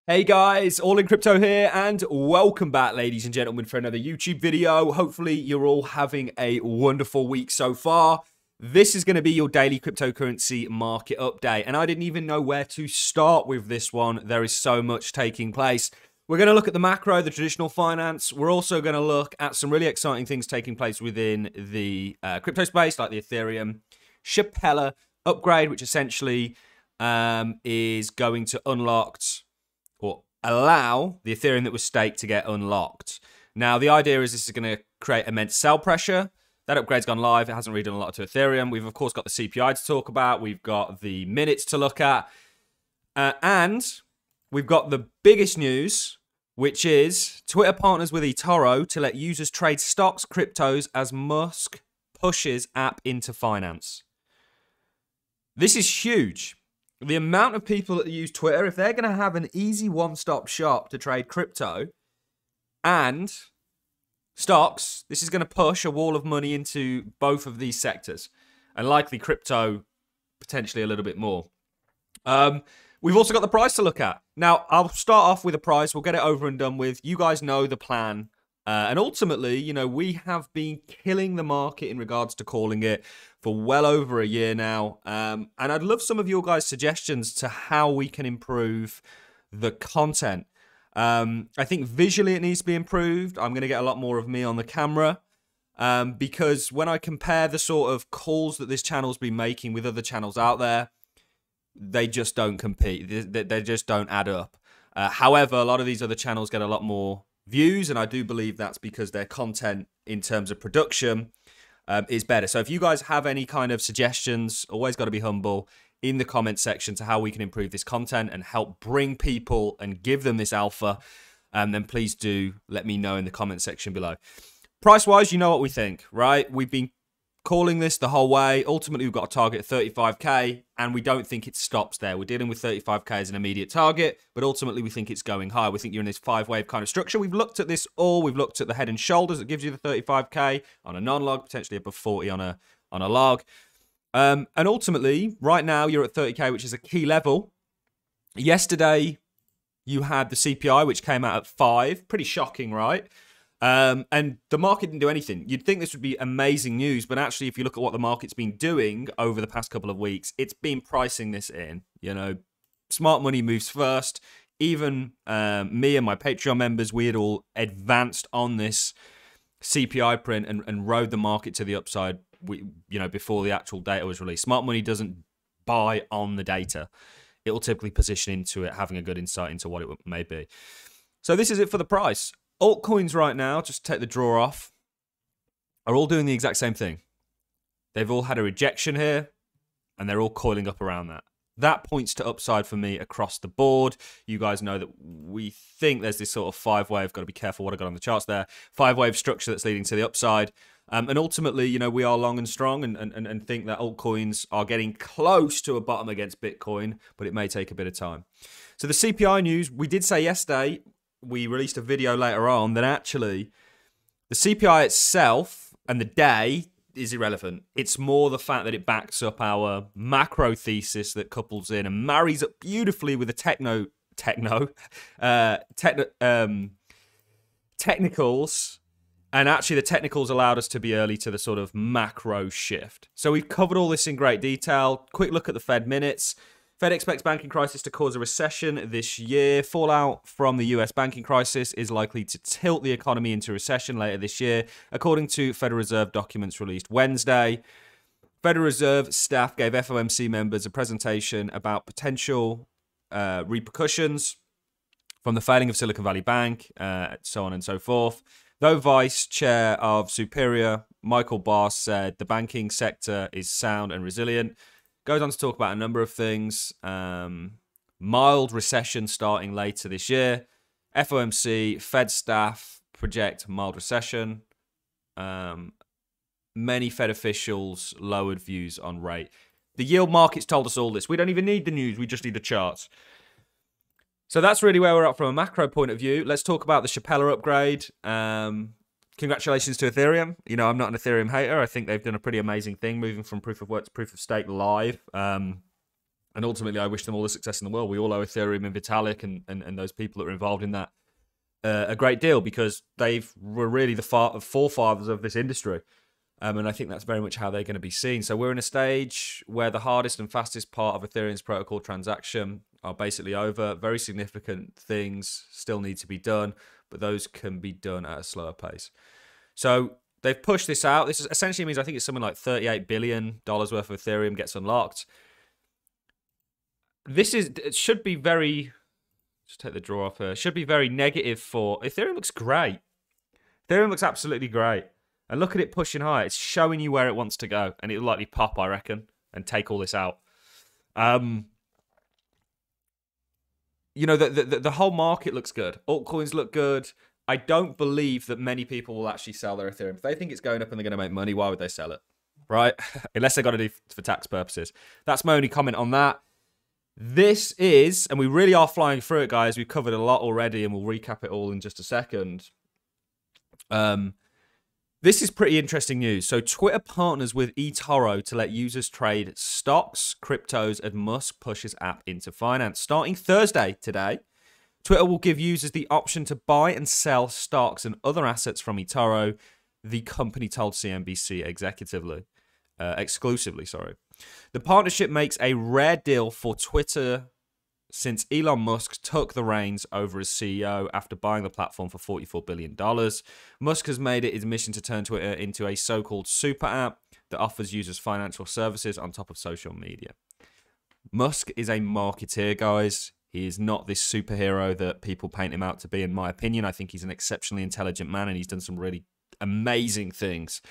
Hey guys, All in Crypto here, and welcome back, ladies and gentlemen, for another YouTube video. Hopefully you're all having a wonderful week so far. This is going to be your daily cryptocurrency market update, and I didn't even know where to start with this one. There is so much taking place. We're going to look at the macro, the traditional finance. We're also going to look at some really exciting things taking place within the crypto space, like the Ethereum CPI upgrade, which essentially is going to or allow the Ethereum that was staked to get unlocked. Now, the idea is this is going to create immense sell pressure. That upgrade's gone live. It hasn't really done a lot to Ethereum. We've, of course, got the CPI to talk about. We've got the minutes to look at. And we've got the biggest news, which is Twitter partners with eToro to let users trade stocks, cryptos, as Musk pushes app into finance. This is huge. The amount of people that use Twitter, if they're going to have an easy one-stop shop to trade crypto and stocks, this is going to push a wall of money into both of these sectors, and likely crypto potentially a little bit more. We've also got the price to look at. Now, I'll start off with a price. We'll get it over and done with. You guys know the plan. And ultimately, you know, we have been killing the market in regards to calling it for well over a year now. And I'd love some of your guys' suggestions to how we can improve the content. I think visually it needs to be improved. I'm going to get a lot more of me on the camera because when I compare the sort of calls that this channel's been making with other channels out there, they just don't compete. They just don't add up. However, a lot of these other channels get a lot more views, and I do believe that's because their content in terms of production is better. So if you guys have any kind of suggestions, always got to be humble in the comment section to how we can improve this content and help bring people and give them this alpha, then please do let me know in the comment section below. Price wise, you know what we think, right? We've been calling this the whole way. Ultimately, we've got a target of 35k, and we don't think it stops there. We're dealing with 35k as an immediate target, but ultimately we think it's going high. We think you're in this 5-wave kind of structure. We've looked at this all. We've looked at the head and shoulders that gives you the 35k on a non-log, potentially above 40 on a log. And ultimately, right now, you're at 30k, which is a key level. Yesterday, you had the CPI, which came out at 5. Pretty shocking, right? And the market didn't do anything. You'd think this would be amazing news, but actually, if you look at what the market's been doing over the past couple of weeks, it's been pricing this in. You know, smart money moves first. Even me and my Patreon members, we had all advanced on this CPI print and rode the market to the upside. Before the actual data was released. Smart money doesn't buy on the data. It will typically position into it, having a good insight into what it may be. So this is it for the price. Altcoins right now, just take the draw off, are all doing the exact same thing. They've all had a rejection here, and they're all coiling up around that. That points to upside for me across the board. You guys know that we think there's this sort of 5-wave, got to be careful what I got on the charts there, 5-wave structure that's leading to the upside. And ultimately, you know, we are long and strong and think that altcoins are getting close to a bottom against Bitcoin, but it may take a bit of time. So the CPI news, we did say yesterday, we released a video later on that actually the CPI itself and the day is irrelevant. It's more the fact that it backs up our macro thesis that couples in and marries up beautifully with the technicals. And actually the technicals allowed us to be early to the sort of macro shift. So we've covered all this in great detail. Quick look at the Fed minutes. Fed expects banking crisis to cause a recession this year. Fallout from the US banking crisis is likely to tilt the economy into recession later this year, according to Federal Reserve documents released Wednesday. Federal Reserve staff gave FOMC members a presentation about potential repercussions from the failing of Silicon Valley Bank, so on and so forth. Though Vice Chair of Superior, Michael Barr, said the banking sector is sound and resilient. Goes on to talk about a number of things. Mild recession starting later this year. FOMC, Fed staff project mild recession. Many Fed officials lowered views on rate. The yield markets told us all this. We don't even need the news. We just need the charts. So that's really where we're at from a macro point of view. Let's talk about the CPI upgrade. Congratulations to Ethereum. You know, I'm not an Ethereum hater. I think they've done a pretty amazing thing moving from proof of work to proof of stake live. And ultimately, I wish them all the success in the world. We all owe Ethereum and Vitalik and those people that are involved in that a great deal, because they were really the forefathers of this industry. And I think that's very much how they're going to be seen. So we're in a stage where the hardest and fastest part of Ethereum's protocol transaction are basically over. Very significant things still need to be done, but those can be done at a slower pace. So they've pushed this out. This essentially means I think it's something like $38 billion worth of Ethereum gets unlocked. It should be very, just take the draw off here, should be very negative for, Ethereum looks great. Ethereum looks absolutely great. And look at it pushing high. It's showing you where it wants to go. And it'll likely pop, I reckon, and take all this out. You know, the whole market looks good. Altcoins look good. I don't believe that many people will actually sell their Ethereum. If they think it's going up and they're going to make money, why would they sell it? Right? Unless they've got to do it for tax purposes. That's my only comment on that. This is, and we really are flying through it, guys. We've covered a lot already, and we'll recap it all in just a second. This is pretty interesting news. So Twitter partners with eToro to let users trade stocks, cryptos, and Musk pushes app into finance. Starting Thursday today, Twitter will give users the option to buy and sell stocks and other assets from eToro, the company told CNBC exclusively. The partnership makes a rare deal for Twitter since Elon Musk took the reins over as CEO after buying the platform for $44 billion. Musk has made it his mission to turn Twitter into a so-called super app that offers users financial services on top of social media. Musk is a marketeer, guys. He is not this superhero that people paint him out to be, in my opinion. I think he's an exceptionally intelligent man, and he's done some really amazing things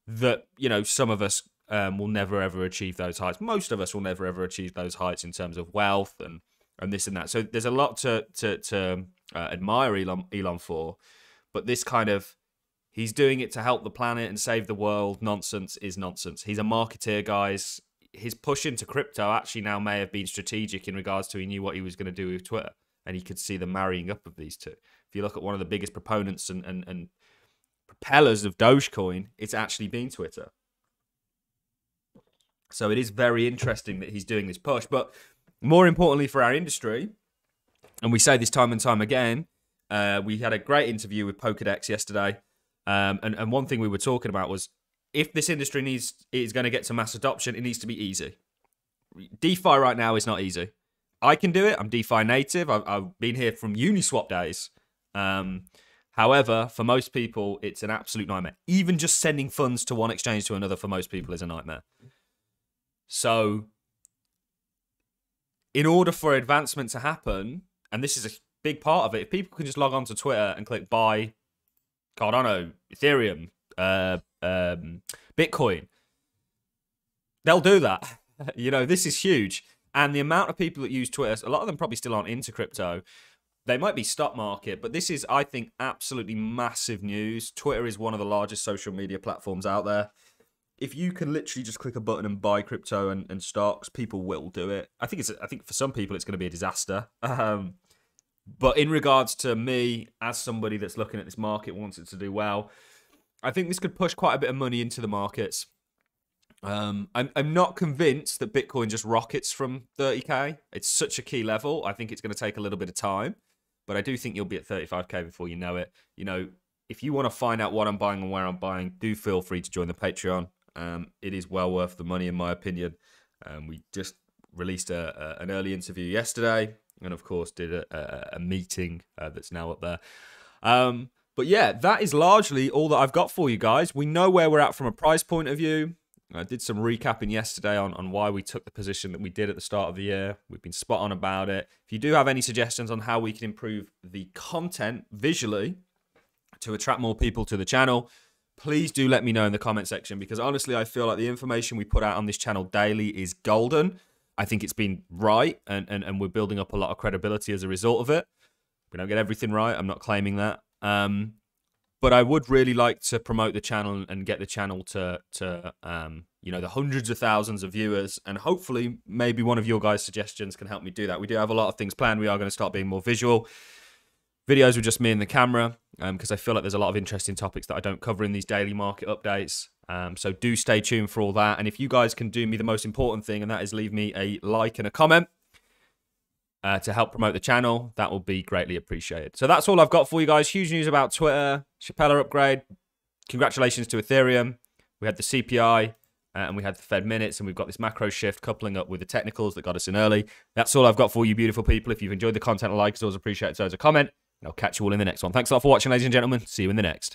that, you know, some of us will never ever achieve those heights. Most of us will never ever achieve those heights in terms of wealth and this and that. So there's a lot to admire Elon for, but this kind of, he's doing it to help the planet and save the world nonsense is nonsense. He's a marketeer, guys. His push into crypto actually now may have been strategic in regards to he knew what he was going to do with Twitter, and he could see the marrying up of these two. If you look at one of the biggest proponents and propellers of Dogecoin, it's actually been Twitter. So it is very interesting that he's doing this push. But more importantly for our industry, and we say this time and time again, we had a great interview with Pokedex yesterday. And one thing we were talking about was, if this industry is going to get to mass adoption, it needs to be easy. DeFi right now is not easy. I can do it. I'm DeFi native. I've been here from Uniswap days. However, for most people, it's an absolute nightmare. Even just sending funds to one exchange to another for most people is a nightmare. So in order for advancement to happen, and this is a big part of it, if people can just log on to Twitter and click buy Cardano, Ethereum, Bitcoin, they'll do that. You know, this is huge. And the amount of people that use Twitter, a lot of them probably still aren't into crypto. They might be stock market, but this is, I think, absolutely massive news. Twitter is one of the largest social media platforms out there. If you can literally just click a button and buy crypto and stocks, people will do it. I think for some people it's going to be a disaster. But in regards to me, as somebody that's looking at this market, wants it to do well, I think this could push quite a bit of money into the markets. I'm not convinced that Bitcoin just rockets from 30k. It's such a key level. I think it's going to take a little bit of time, but I do think you'll be at 35k before you know it. You know, if you want to find out what I'm buying and where I'm buying, do feel free to join the Patreon. It is well worth the money, in my opinion. We just released an early interview yesterday, and of course did a meeting that's now up there. But yeah, that is largely all that I've got for you guys. We know where we're at from a price point of view. I did some recapping yesterday on why we took the position that we did at the start of the year. We've been spot on about it. If you do have any suggestions on how we can improve the content visually to attract more people to the channel, please do let me know in the comment section, because honestly, I feel like the information we put out on this channel daily is golden. I think it's been right, and we're building up a lot of credibility as a result of it. We don't get everything right. I'm not claiming that. But I would really like to promote the channel and get the channel to you know, the hundreds of thousands of viewers, and hopefully maybe one of your guys' suggestions can help me do that. We do have a lot of things planned. We are going to start being more visual. Videos with just me and the camera, because I feel like there's a lot of interesting topics that I don't cover in these daily market updates. So do stay tuned for all that. And if you guys can do me the most important thing, and that is leave me a like and a comment to help promote the channel, that will be greatly appreciated. So that's all I've got for you guys. Huge news about Twitter, Chappella upgrade. Congratulations to Ethereum. We had the CPI and we had the Fed minutes, and we've got this macro shift coupling up with the technicals that got us in early. That's all I've got for you, beautiful people. If you've enjoyed the content, a like is always appreciated. So as a comment, and I'll catch you all in the next one. Thanks a lot for watching, ladies and gentlemen. See you in the next.